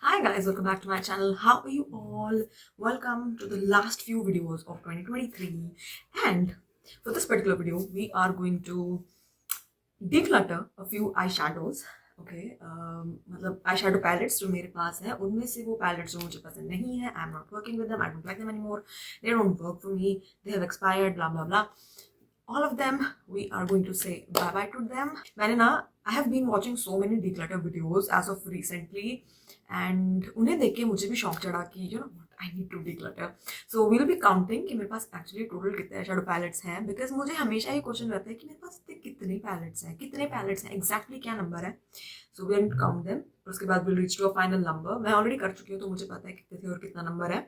Hi guys, welcome back to my channel. How are you all? Welcome to the last few videos of 2023, and for this particular video we are going to declutter a few eyeshadows. Okay, मतलब eyeshadow palettes जो मेरे पास है उनमें से वो palettes जो मुझे पसंद नहीं है, I'm not working with them, I don't like them anymore, they don't work for me, they have expired, blah blah blah. All of them we are going to say bye bye to them. मैंने ना I have been watching so many declutter videos as of recently, and उन्हें देख के मुझे भी शौक चढ़ा कि you know what, I need to declutter. So we'll be counting कि मेरे पास actually total कितने shadow palettes हैं, because मुझे हमेशा ये क्वेश्चन रहता है कि मेरे पास इतने कितने palettes हैं exactly क्या नंबर है. So we are going to count them. उसके बाद we'll reach to a final number. मैं already कर चुकी हूँ तो मुझे पता है कितने थे और कितना नंबर है,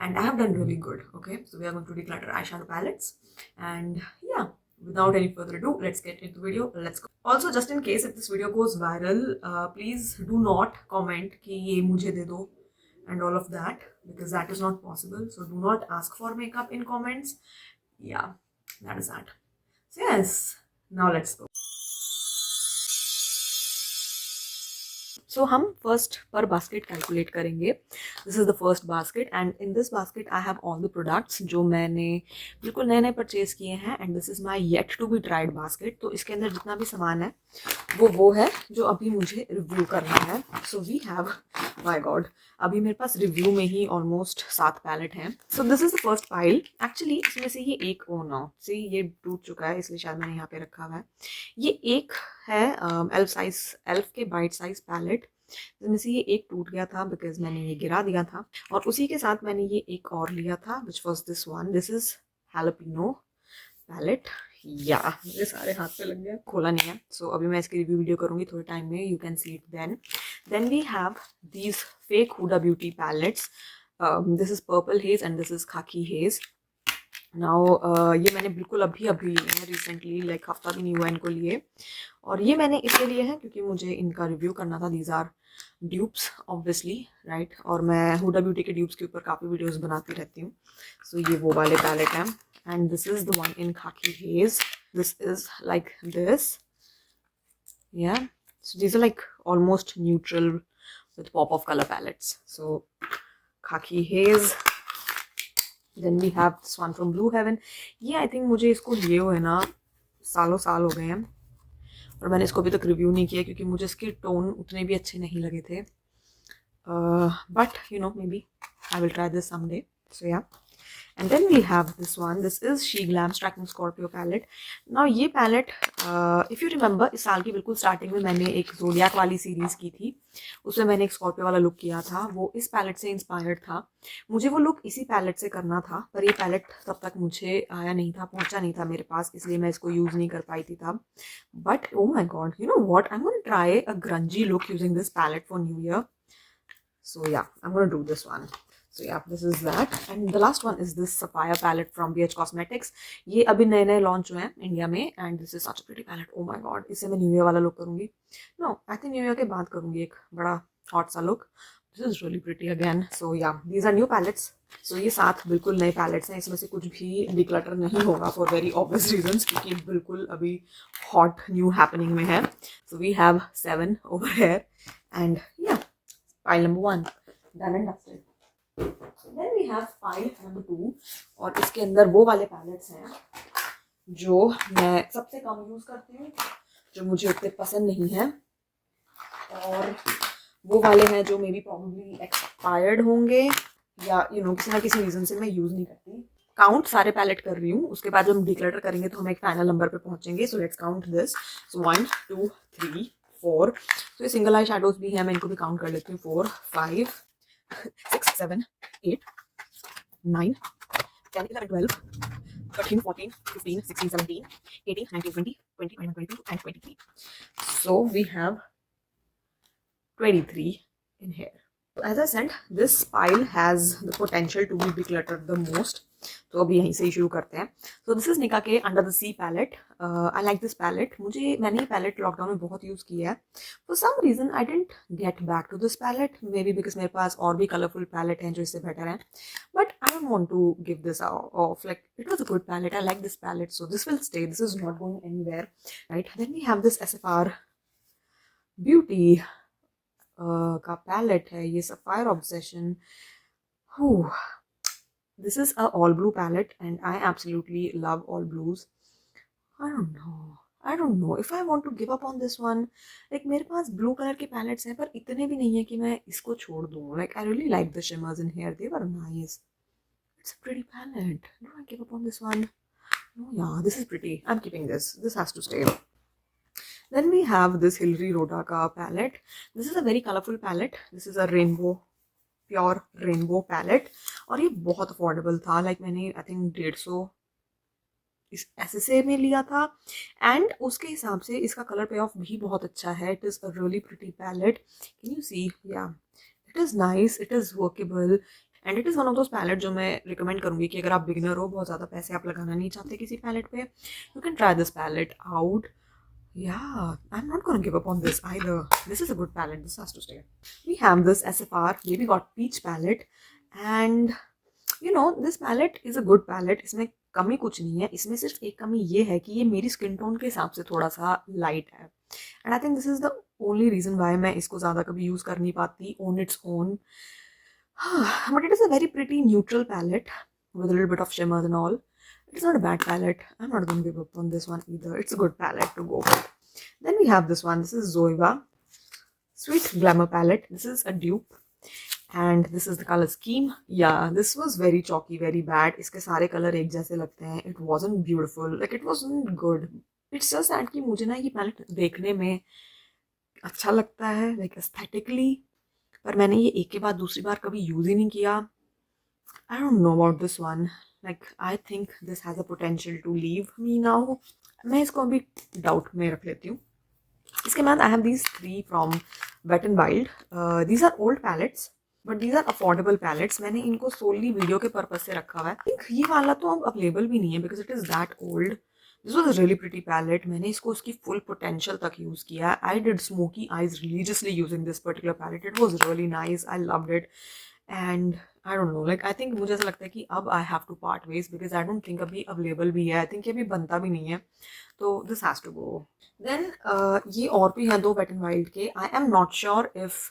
and I have done really good. Okay, so we are going to declutter eyeshadow palettes, and yeah, without any further ado, let's get into the video. Let's go. Also, just in case if this video goes viral, please do not comment कि ये मुझे दे दो and all of that, because that is not possible. So do not ask for makeup in comments. Yeah, that is that. So yes, now let's go. So हम first per basket calculate करेंगे. This is the first basket, and in this basket I have all the products जो मैंने बिल्कुल नए नए purchase किए हैं, and this is my yet to be tried basket. तो इसके अंदर जितना भी सामान है वो है जो अभी मुझे रिव्यू करना है. So we have, my God, अभी मेरे पास रिव्यू में ही ऑलमोस्ट 7 पैलेट हैं. So this is the first pile. Actually इसमें से ये एक ये टूट चुका है इसलिए शायद मैंने यहाँ पे रखा हुआ है. ये एक है एल्फ के बाइट साइज पैलेट, जिसमें से ये एक टूट गया था बिकॉज मैंने ये गिरा दिया था, और उसी के साथ मैंने ये एक और लिया था which was this one. This is हैलोपिनो पैलेट. या मेरे सारे हाथ पे लग गया, खोला नहीं है. सो अभी मैं इसकी रिव्यू वीडियो करूंगी थोड़े टाइम में. You can see it then we have these fake Huda beauty palettes. This is purple haze and this is khaki haze. Now ये मैंने बिल्कुल अभी रिसेंटली लाइक हफ्ता भी नहीं हुआ इनको लिए, और ये मैंने इसलिए लिए हैं क्योंकि मुझे इनका रिव्यू करना था. These are dupes obviously, right, और मैं हुडा ब्यूटी के ड्यूप्स के ऊपर काफ़ी वीडियोस बनाती रहती हूँ. सो ये वो वाले पैलेट हैं, and this is the one in khaki haze. This is like this. Yeah so these are like almost neutral with pop of colour palettes. So khaki haze. Then we have this one from Blue Heaven. ये I think मुझे इसको लिए हुए ना सालों साल हो गए हैं, और मैंने इसको अभी तक रिव्यू नहीं किया क्योंकि मुझे इसके टोन उतने भी अच्छे नहीं लगे थे. But you know maybe I will try this someday. So yeah, and then we have this one. This is she glam striking Scorpio palette. Now ये पैलेट इफ़ यू रिमेंबर इस साल की बिल्कुल स्टार्टिंग में मैंने एक ज़ोडियाक वाली series की थी, उसमें मैंने एक स्कॉर्पियो वाला लुक किया था. वो इस पैलेट से इंस्पायर्ड था. मुझे वो लुक इसी पैलेट से करना था, पर ये पैलेट तब तक मुझे आया नहीं था, पहुंचा नहीं था मेरे पास, इसलिए मैं इसको यूज़ नहीं कर पाई थी तब. But oh my god, you know what, I am gonna try a grungy look using this palette for new year. So yeah, I am gonna do this one. So yeah, this is that, and the last one is this Sapphire palette from BH Cosmetics. ये अभी नए नए launch हुए हैं India में, and this is such a pretty palette. Oh my god, इसे मैं new year वाला लुक करूँगी. No, I think new year के बाद करूँगी एक बड़ा हॉट सा look. This is really pretty again. So yeah, these are new palettes. So ये 7 बिल्कुल नए पैलेट्स हैं. इसमें से कुछ भी डिक्लटर नहीं होगा for very obvious reasons, क्योंकि बिल्कुल अभी hot new happening में है. So we have 7 over here, and yeah, pile number 1 done and dusted. Then we have pile number 2, और इसके अंदर वो वाले पैलेट्स हैं जो मैं सबसे कम यूज़ करती हूँ, जो मुझे उतने पसंद नहीं है, और वो वाले हैं जो मे बी प्रॉब्ली एक्सपायर्ड होंगे या यू नो किसी ना किसी रीज़न से मैं यूज़ नहीं करती. काउंट सारे पैलेट कर रही हूँ, उसके बाद जब हम डिक्लटर करेंगे तो हम एक फाइनल नंबर पे पहुँचेंगे. So let's count this. सो 1 2 3 4. तो ये सिंगल आई शेडोज भी हैं, मैं इनको भी काउंट कर लेती हूँ. 4 5 6 7 8 9 10 11 12 13 14 15 16 17 18 19 20 21 22 and 23. So we have 23 in here. As I said, this pile has the potential to be decluttered the most. तो अभी यहीं से ही शुरू करते हैं. So this is Nykaa K under the sea palette. I like this palette. मैंने ये palette lockdown में बहुत यूज़ किया है. For some reason I didn't get back to this palette. Maybe because मेरे पास और भी कलरफुल पैलेट हैं जो इससे बेटर हैं. But I don't want to give this off. Like it was a good palette. I like this palette, so this will stay. This is not going anywhere, right? Then we have this SFR Beauty का palette है, ये sapphire obsession. This is a all blue palette and I absolutely love all blues. I don't know if I want to give up on this one. Like मेरे पास blue color के palettes हैं पर इतने भी नहीं है कि मैं इसको छोड़ दूँ. Like I really like the shimmers in here. They were nice. It's a pretty palette. Do I give up on this one? No, yeah, this is pretty. I'm keeping this. This has to stay. Then we have this Hilary Rhoda ka palette. This is a very colorful palette. This is a rainbow, pure rainbow palette. और ये बहुत affordable था. Like मैंने I think 150 इस SSA में लिया था and उसके हिसाब से इसका कलर पे ऑफ भी बहुत अच्छा है. It is a really pretty palette. Can you see? Yeah it is nice, it is workable and it is one of those palette जो मैं रिकमेंड करूँगी कि अगर आप बिगिनर हो, बहुत ज़्यादा पैसे आप लगाना नहीं चाहते किसी पैलेट पे, you can try this palette out. Yeah, I'm not going to give up on this either. This is a good palette. This has to stay. We have this SFR Baby Got Peach palette. And, you know, this palette is a good palette. इसमें कमी कुछ नहीं है. इसमें सिर्फ एक कमी ये है कि ये मेरी स्किन टोन के हिसाब से थोड़ा सा लाइट है. And I think this is the only reason why मैं इसको ज़्यादा कभी यूज़ कर नहीं पाती on its own. But it is a very pretty neutral palette with a little bit of shimmers and all. It's not a bad palette. I'm not going to give up on this one either. It's a good palette to go with. Then we have this one. This is Zoeva Sweet Glamour palette. This is a dupe. And this is the color scheme. Yeah, this was very chalky, very bad. इसके सारे colour एक जैसे लगते हैं. It wasn't beautiful. Like, it wasn't good. It's just that कि मुझे ना ये palette देखने में अच्छा लगता है, like aesthetically. पर मैंने ये एक के बाद दूसरी बार कभी यूज़ ही नहीं किया. I don't know about this one. Like, I think this has a potential to leave me now. मैं इसको अभी डाउट में रख लेती हूँ. इसके बाद I have these 3 from Wet n Wild. These are old palettes, but these are affordable palettes. मैंने इनको solely वीडियो के पर्पज से रखा हुआ है. I think ये वाला तो अब अवेलेबल भी नहीं है because it is that old. This was a really pretty palette. मैंने इसको उसकी full potential तक use किया. I did smoky eyes religiously using this particular palette. It was really nice. I loved it. And I don't know, like I think मुझे ऐसा लगता है कि अब I have to part ways because I don't think अभी available भी है. I think ये अभी बनता भी नहीं है. तो this has to go. Then ये और भी हैं 2 Wet n Wild के. I am not sure if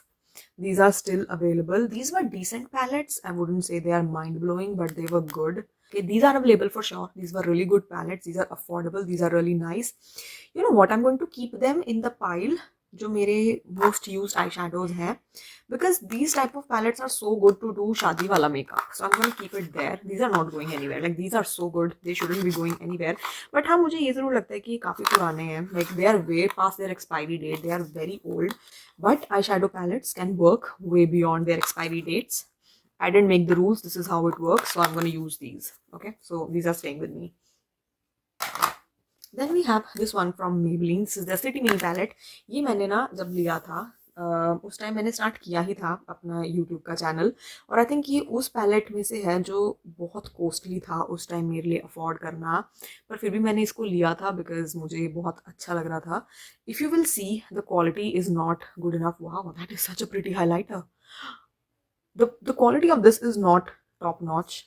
these are still available. These were decent palettes. I wouldn't say they are mind-blowing, but they were good. Okay, these are available for sure. These were really good palettes. These are affordable. These are really nice. You know what? I'm going to keep them in the pile जो मेरे most used eyeshadows हैं because these type of palettes are so good to do शादी वाला makeup. So I'm going to keep it there. These are not going anywhere. Like these are so good. They shouldn't be going anywhere. But हाँ मुझे ये ज़रूर लगता है कि काफ़ी पुराने हैं. Like they are way past their expiry date. They are very old. But eyeshadow palettes can work way beyond their expiry dates. I didn't make the rules. This is how it works. So I'm going to use these. Okay. So these are staying with me. Then we have this one from Maybelline. This is the City Mini palette. ये मैंने ना जब लिया था उस time मैंने start किया ही था अपना YouTube का चैनल और आई थिंक ये उस पैलेट में से है जो बहुत कॉस्टली था उस टाइम मेरे लिए अफोर्ड करना पर फिर भी मैंने इसको लिया था बिकॉज मुझे ये बहुत अच्छा लग रहा था. If you will see the quality is not good enough. Wow, that is such a pretty highlighter. The quality of this is not top notch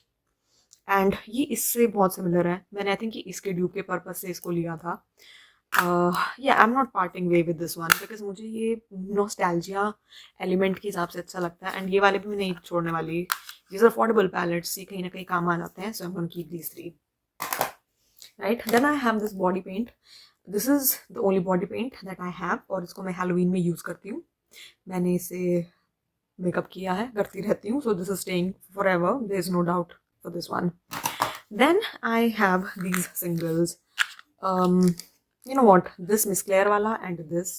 and ये इससे बहुत सिमिलर है. मैंने आई थिंक इसके ड्यूब के पर्पज से इसको लिया था. I am not parting way with this one because मुझे ये नॉस्टैल्जिया एलिमेंट के हिसाब से अच्छा लगता है एंड ये वाले भी मैं नहीं छोड़ने वाली. These are affordable palettes. ये कहीं ना कहीं काम आ जाते हैं. So I am going to keep these 3. Right. Then I have this body paint. This is the only body paint that I have और इसको मैं हैलोवीन में यूज़ करती हूँ. मैंने इसे मेकअप किया है, करती रहती हूँ. So this is staying forever. There is no doubt for this one. Then I have these singles. You know what? This Miss Claire wala and this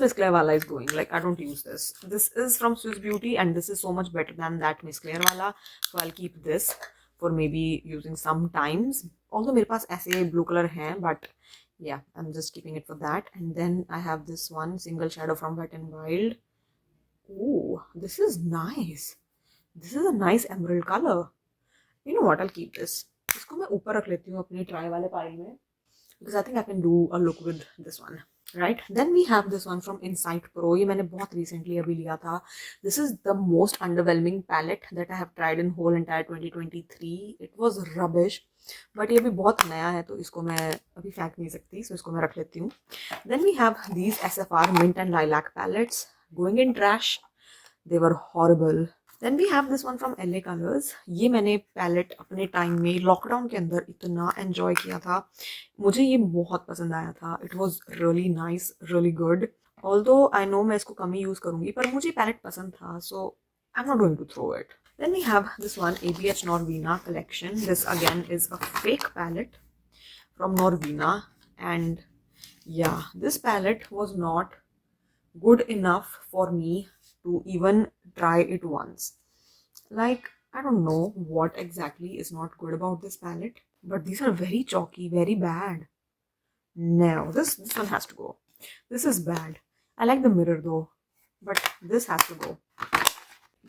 Miss Claire wala is going. Like I don't use this. This is from Swiss Beauty and this is so much better than that Miss Claire wala. So I'll keep this for maybe using sometimes. Although मेरे पास ऐसे blue color हैं, but yeah, I'm just keeping it for that. And then I have this one single shadow from Wet n Wild. Oh, this is nice. This is a nice emerald color. You know what? I'll keep this. इसको मैं ऊपर रख लेती हूँ अपने try वाले pile में because I think I can do a look with this one. Right? Then we have this one from Insight Pro. ये मैंने बहुत recently अभी लिया था. This is the most underwhelming palette that I have tried in whole entire 2023. It was rubbish. But ये भी बहुत नया है तो इसको मैं अभी फेंक नहीं सकती. So इसको मैं रख लेती हूँ. Then we have these SFR Mint and Lilac palettes. going in trash. They were horrible. Then we have this one from LA Colors. ये मैंने पैलेट अपने टाइम में लॉकडाउन के अंदर इतना एंजॉय किया था, मुझे ये बहुत पसंद आया था. It was really nice, really good. Although I know मैं इसको कम ही यूज़ करूँगी, पर मुझे पैलेट पसंद था, so I am not going to throw it. Then we have this one ABH Norvina collection. This again is a fake palette from Norvina, and yeah, this palette was not good enough for me to even try it once. Like, I don't know what exactly is not good about this palette, but these are very chalky, very bad. No, this one has to go. This is bad. I like the mirror though, but this has to go.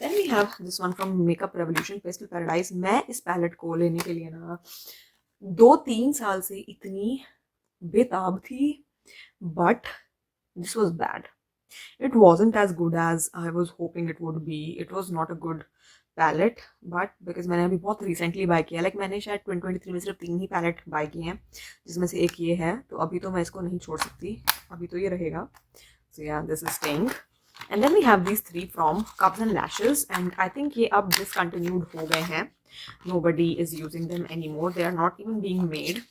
Then we have this one from Makeup Revolution Pastel Paradise. मैं इस palette को लेने के लिए ना 2-3 साल से इतनी बेताब थी, but this was bad. It wasn't as good as I was hoping it would be. It was not a good palette, but because मैंने अभी बहुत recently buy किया, like मैंने शायद 2023 में सिर्फ 3 ही पैलेट buy किए हैं, जिसमें से एक ये है, तो अभी तो मैं इसको नहीं छोड़ सकती, अभी तो ये रहेगा. So yeah, this is staying. And then we have these 3 from Cups and Lashes, and I think ये अब discontinued हो गए हैं. Nobody is using them anymore. They are not even being made.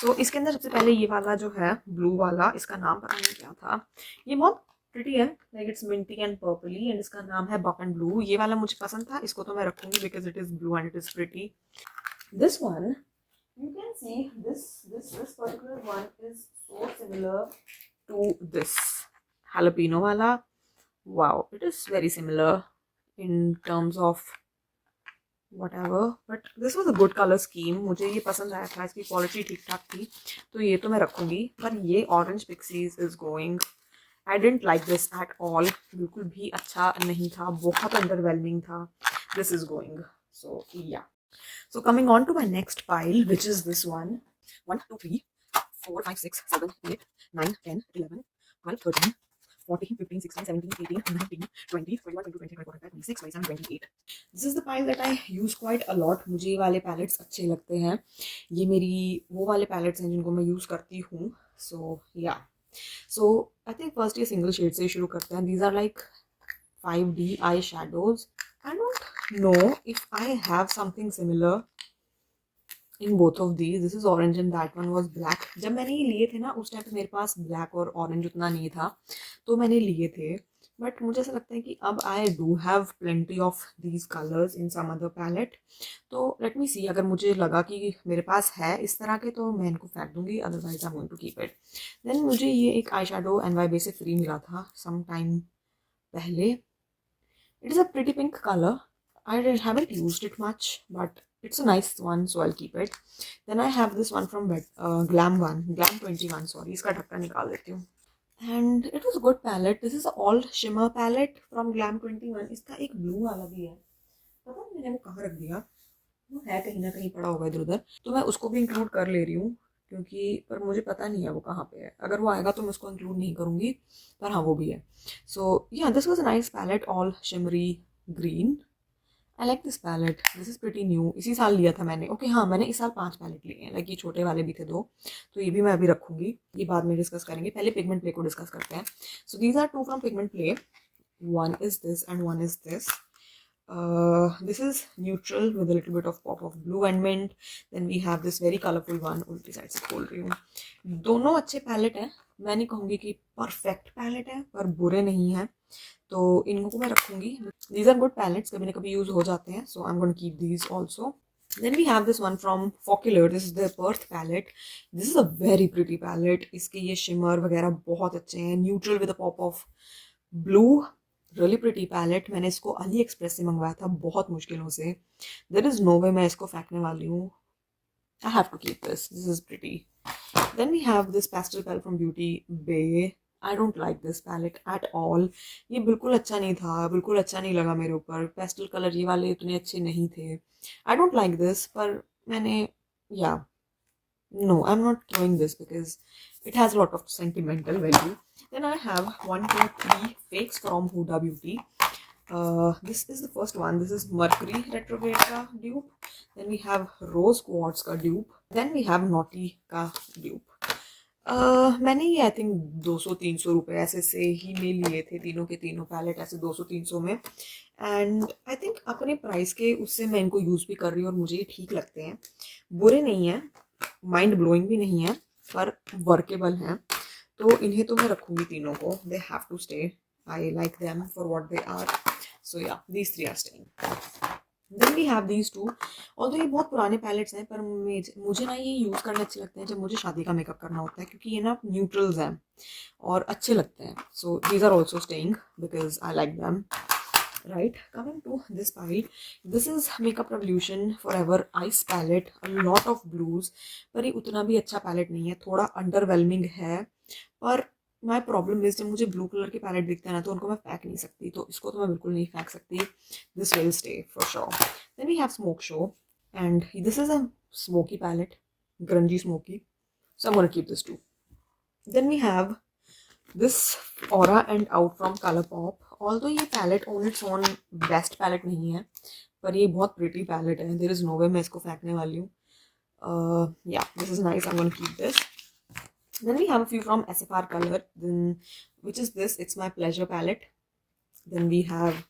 So इसके अंदर सबसे पहले ये वाला जो है blue वाला, इसका नाम पता नहीं क्या था. ये बहुत pretty है, like it's minty and purpley, and इसका नाम है Buck and Blue. ये वाला मुझे पसंद था, इसको तो मैं रखूंगी because it is blue and it is pretty. This one, you can see this particular one is so similar to this jalapeno wala. Wow, it is very similar in terms of whatever, but this was a good color scheme. मुझे ये पसंद आया था, इसकी quality ठीक ठाक थी, तो ये तो मैं रखूंगी. पर ये Orange Pixies is going. I didn't like this at all. बिल्कुल भी अच्छा नहीं था, बहुत underwhelming था. This is going. So yeah. So coming on to my next pile, which is this one. 1, 2, 3, 4, 5, 6, 7, 8, 9, 10, 11, 12, 13, 14, 15, 16, 17, 18, 19, 20, 21, 22, 23, 24, 25, 26, 27, 28. This is the pile that I use quite a lot. मुझे ये वाले पैलेट्स अच्छे लगते हैं. ये मेरी वो वाले पैलेट्स हैं जिनको मैं यूज़ करती हूँ. So yeah. So I think first ये single shade से शुरू करते हैं. These are like 5D eyeshadows. I don't know if I have something similar in both of these. This is orange and that one was black. जब मैंने ये लिए थे ना, उस टाइम पे मेरे पास black और orange उतना नहीं था, तो मैंने लिए थे. बट मुझे ऐसा लगता है कि अब I do have plenty of these colors in some other palette. तो let me see, अगर मुझे लगा कि मेरे पास है इस तरह के, तो मैं इनको फेंक दूंगी, otherwise I'm going to keep it. Then मुझे ये एक eyeshadow NYB से फ्री मिला था some time पहले. It is a pretty pink color. I haven't used it much, but it's a nice one, so I'll keep it. Then I have this one from Glam 21, sorry, इसका ढक्कन निकाल देती हूँ. And it was a good palette. This is all shimmer palette from Glam 21. इसका एक blue वाला भी है, पता नहीं मैंने वो कहाँ रख दिया, वो है कहीं ना कहीं पड़ा होगा इधर उधर, तो मैं उसको भी इंक्लूड कर ले रही हूँ, क्योंकि पर मुझे पता नहीं है वो कहाँ पे है. अगर वो आएगा तो मैं उसको इंक्लूड नहीं करूँगी, पर हाँ वो भी है. So yeah, this was a nice palette, all shimmery green. I like this palette. This is pretty new. इसी साल लिया था मैंने. ओके हाँ, मैंने इस साल 5 पैलेट लिए हैं. लाइक ये छोटे वाले भी थे 2, तो ये भी मैं अभी रखूंगी. ये बाद में डिस्कस करेंगे, पहले पिगमेंट प्ले को डिस्कस करते हैं. So these are 2 from pigment play. One is this and one is this. This is neutral with a little bit of pop of blue and mint. Then we have this very colorful one. उल्टी side से खोल रही हूँ. दोनों अच्छे palette हैं. मैं नहीं कहूँगी कि परफेक्ट पैलेट है, पर बुरे नहीं हैं, तो इनको मैं रखूंगी. These are good palettes, कभी ना कभी यूज हो जाते हैं, so I'm going to keep these also. Then we have this one from Focular. This is their Perth palette. This is a very pretty palette. इसके ये shimmer वगैरह बहुत अच्छे हैं. Neutral with a pop of blue. Really pretty palette. मैंने इसको Ali express से मंगवाया था बहुत मुश्किलों से. There is no way मैं इसको फेंकने वाली हूँ. I have to keep this. This is pretty. Then we have this pastel palette from Beauty Bay. I don't like this palette at all. ये बिल्कुल अच्छा नहीं था, बिल्कुल अच्छा नहीं लगा मेरे ऊपर. पेस्टल कलर ये वाले इतने अच्छे नहीं थे. I don't like this, पर मैंने yeah, no, I'm not throwing this because it has a lot of sentimental value. Then I have 1, 2, 3 fakes from Huda Beauty. This is the first one. This is Mercury Retrograde का dupe. Then we have Rose Quartz का dupe. Then we have Naughty का dupe. मैंने ये I think 200-300 रुपये ऐसे से ही में लिए थे, तीनों के तीनों पैलेट ऐसे 200-300 में। एंड आई थिंक अपने प्राइस के उससे मैं इनको यूज़ भी कर रही हूँ और मुझे ये ठीक लगते हैं, बुरे नहीं हैं, माइंड ब्लोइंग भी नहीं है, पर वर्केबल हैं। तो इन्हें तो मैं रखूँगी तीनों को, they have to stay, I like them for what they are. So yeah these 3 are staying. Then we have these two. Although ये बहुत पुराने पैलेट्स हैं, पर मुझे ना ये यूज़ करने अच्छे लगते हैं जब मुझे शादी का मेकअप करना होता है, क्योंकि ये ना न्यूट्रल्स हैं और अच्छे लगते हैं। So these are also staying because I like them. Right, coming to this pile, this is Makeup Revolution Forever Ice Palette, a lot of blues, पर ये उतना भी अच्छा पैलेट नहीं है, थोड़ा अंडरवेलमिंग है। पर माई प्रॉब्लम इज जब मुझे ब्लू कलर के पैलेट दिखते हैं ना, तो उनको मैं फेंक नहीं सकती, तो इसको तो मैं बिल्कुल नहीं फेंक सकती। This will stay for sure. Then we have smoke show, and this is a smoky palette, grungy smoky, so I'm gonna keep this too. Then we have this Aura and Out from Colourpop. Although ये palette on its own best palette नहीं है, पर ये बहुत pretty palette है, there is no way मैं इसको फेंकने वाली हूँ। या this is nice, I am gonna keep this. Then we have a few from SFR Color, then which is this, it's my pleasure palette. Then we have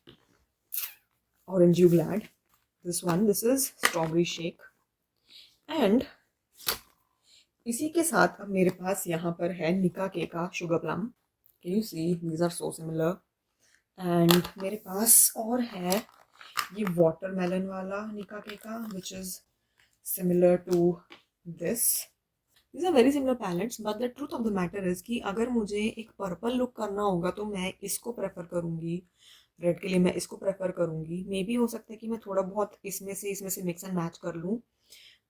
Orange You Glad, this one, this is Strawberry Shake. And इसी के साथ अब मेरे पास यहाँ पर है Nykaa K का sugar plum. Can you see, these are so similar. And मेरे पास और है ये वाटरमेलन वाला निका के का, which is similar to this. These are very similar palettes, but the truth of the matter is कि अगर मुझे एक पर्पल लुक करना होगा तो मैं इसको प्रेफर करूँगी, रेड के लिए मैं इसको प्रेफर करूँगी। मे बी हो सकता है कि मैं थोड़ा बहुत इसमें से मिक्स एंड मैच कर लूँ,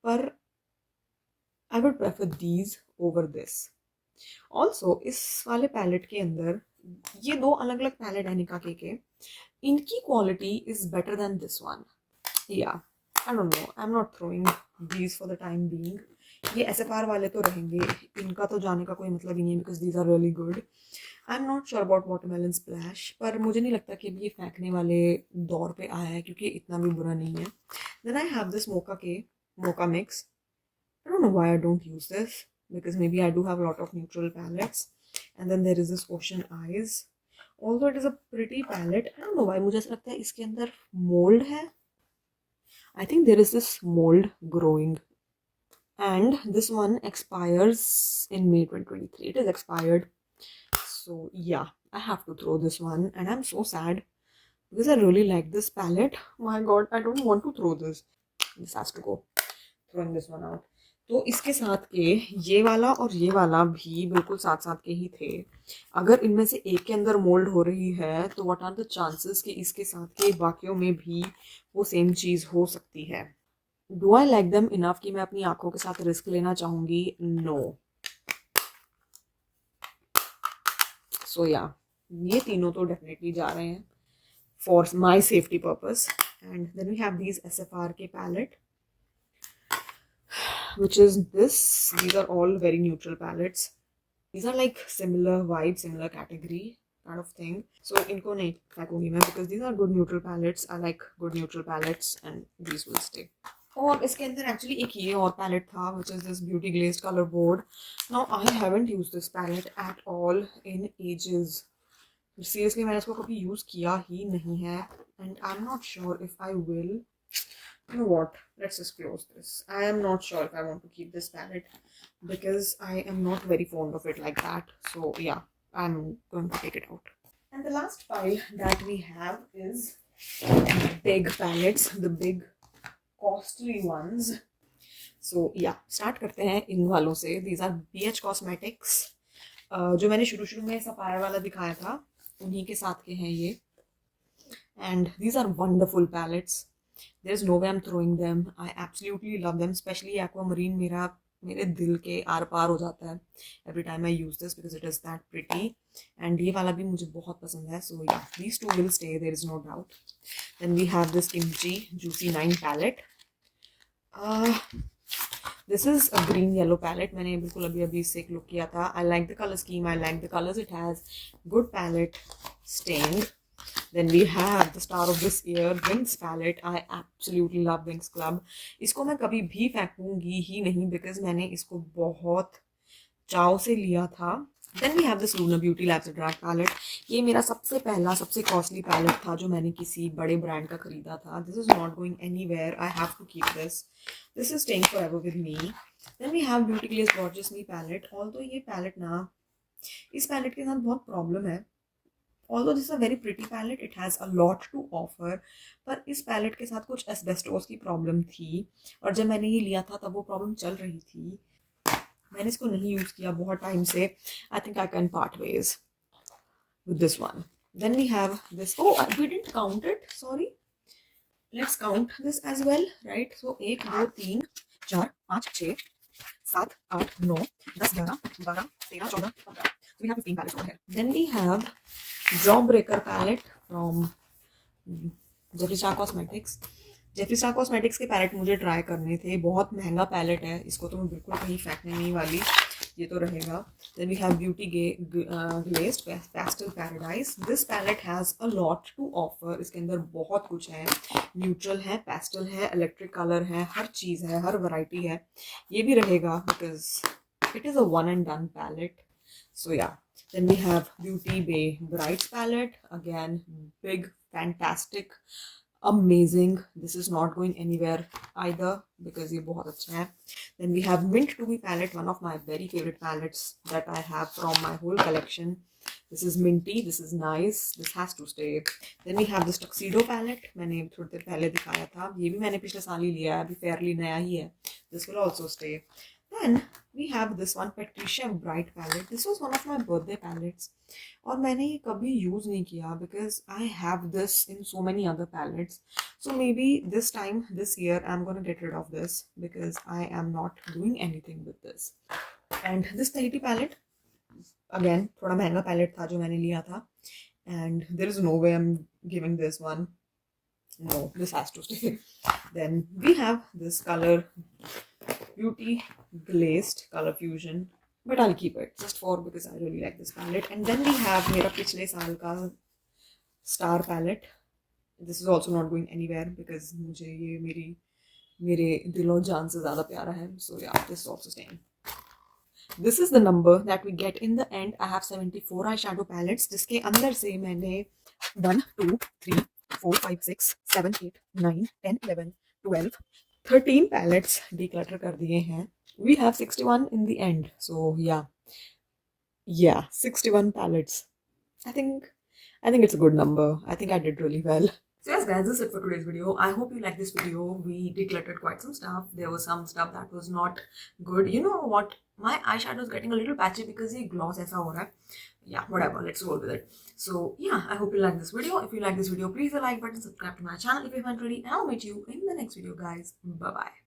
पर I would prefer these over this. Also, इस वाले पैलेट के अंदर ये दो अलग अलग पैलेट है निका के, इनकी quality is better than this one. Yeah I don't know, I am not throwing these for the time being. ये SFR वाले तो रहेंगे, इनका तो जाने का कोई मतलब ही नहीं है, because these are really good. I am not sure about watermelon splash, पर मुझे नहीं लगता कि अभी ये फेंकने वाले दौर पे आया है, क्योंकि इतना भी बुरा नहीं है। Then I have this mocha mix. I don't know why I don't use this, because maybe I do have a lot of neutral palettes. And then there is this Ocean Eyes. Although it is a pretty palette, I don't know why मुझे ऐसा लगता है इसके अंदर mold है. I think there is this mold growing. And this one expires in May 2023. It is expired. So yeah, I have to throw this one. And I'm so sad because I really like this palette. My god, I don't want to throw this. This has to go. Throwing this one out. तो इसके साथ के ये वाला और ये वाला भी बिल्कुल साथ साथ के ही थे। अगर इनमें से एक के अंदर मोल्ड हो रही है तो व्हाट आर द चांसेस कि इसके साथ के बाकियों में भी वो सेम चीज़ हो सकती है। Do I like them enough कि मैं अपनी आंखों के साथ रिस्क लेना चाहूँगी? नो। सो या ये तीनों तो डेफिनेटली जा रहे हैं for my safety purpose. And then we have these SFR के palette, which is this. These are all very neutral palettes. These are like similar vibe, similar category kind of thing. So इनको नहीं फेंकूंगी मैं, because these are good neutral palettes. I like good neutral palettes and these will stay. और इसके अंदर actually एक ये और palette था, which is this Beauty Glazed Color Board. Now I haven't used this palette at all in ages. Seriously, मैंने इसको कभी use किया ही नहीं है, and I'm not sure if I will. You know what, let's just close this. I am not sure if I want to keep this palette because I am not very fond of it like that. So yeah, I'm going to take it out. And the last pile that we have is big palettes, the big costly ones. So yeah, start करते हैं इन वालों से. These are BH Cosmetics. जो मैंने शुरू में sapphire वाला दिखाया था, उन्हीं के साथ के हैं ये. And these are wonderful palettes. There is no way I'm throwing them. I absolutely love them, especially aquamarine. मेरे दिल के आर पार हो जाता है every time I use this because it is that pretty. And ये वाला भी मुझे बहुत पसंद है. So yeah, these two will stay, there is no doubt. Then we have this Kimchi Juicy 9 palette. This is a green yellow palette. मैंने बिल्कुल अभी इससे एक look किया था. I like the color scheme. I like the colors it has. Good palette, stained. Then we have the star of this year, Winx palette. I absolutely love Winx Club. इसको मैं कभी भी फेंकूंगी ही नहीं because मैंने इसको बहुत चाव से लिया था। Then we have this Luna Beauty Labs Drag Palette. ये मेरा सबसे पहला सबसे कॉस्टली पैलेट था जो मैंने किसी बड़े ब्रांड का खरीदा था. This is not going anywhere. I have to keep this. This is staying forever with me. Then we have Beauty Glaze Gorgeous Me palette. Although ये पैलेट ना, इस पैलेट के साथ बहुत प्रॉब्लम है. Although this is a very pretty palette, it has a lot to offer. पर इस palette के साथ कुछ एस्बेस्टोस की प्रॉब्लम थी और जब मैंने ये लिया था तब वो प्रॉब्लम चल रही थी. मैंने इसको नहीं यूज़ किया बहुत टाइम से. I think I can part ways with this one. Then we have this. Oh, we didn't count it, sorry. Let's count this as well, right? So 1 2 3 4 5 6 7 8 9 10 11 12 13 14 15. So we have 15 palettes over here. Then we have Jawbreaker palette from Jeffree Star Cosmetics. Jeffrey star cosmetics के palette मुझे try करने थे. बहुत महंगा palette है, इसको तो मैं बिल्कुल कहीं फेंकने नहीं वाली, ये तो रहेगा. Then we have beauty glazed pastel paradise. This palette has a lot to offer. इसके अंदर बहुत कुछ है. न्यूट्रल है, पेस्टल है, इलेक्ट्रिक कलर है, हर चीज़ है, हर वैरायटी है. ये भी रहेगा because it is a one and done palette. So yeah. Then we have Beauty Bay Brights palette. Again, big, fantastic, amazing. This is not going anywhere either because ये बहुत अच्छा है. Then we have Mint to Be palette, one of my very favorite palettes that I have from my whole collection. This is minty. This is nice. This has to stay. Then we have this Tuxedo palette. मैंने थोड़ी देर पहले दिखाया था. ये भी मैंने पिछले साल ही लिया है. अभी fairly नया ही है. This will also stay. Then we have this one Patricia Bright palette. This was one of my birthday palettes. और मैंने ये कभी यूज़ नहीं किया because I have this in so many other palettes. So maybe this time, this year, I'm gonna get rid of this because I am not doing anything with this. And this Tahiti palette, again, थोड़ा महंगा palette था जो मैंने लिया था. And there is no way I'm giving this one. No, this has to stay. Then we have this color Beauty Glazed Color Fusion, but I'll keep it just for because I really like this palette. And then we have मेरा पिछले साल का Star palette. This is also not going anywhere because मुझे ये मेरे दिलों जान से ज़्यादा प्यारा है. So yeah, this is also staying. This is the number that we get in the end. I have 74 eyeshadow palettes जिसके अंदर से मैंने 1 2 3 4 5 6 7 8 9 10 11 12 13 palettes declutter कर दिए हैं. We have 61 in the end. So yeah, 61 palettes. I think it's a good number. I think I did really well. So yes guys, this is it for today's video. I hope you liked this video. We decluttered quite some stuff. There was some stuff that was not good. You know what? My eyeshadow is getting a little patchy because ये gloss ऐसा हो रहा है. Yeah, whatever. Let's roll with it. So yeah, I hope you like this video. If you like this video, please hit the like button, subscribe to my channel if you haven't already, and I'll meet you in the next video, guys. Bye bye.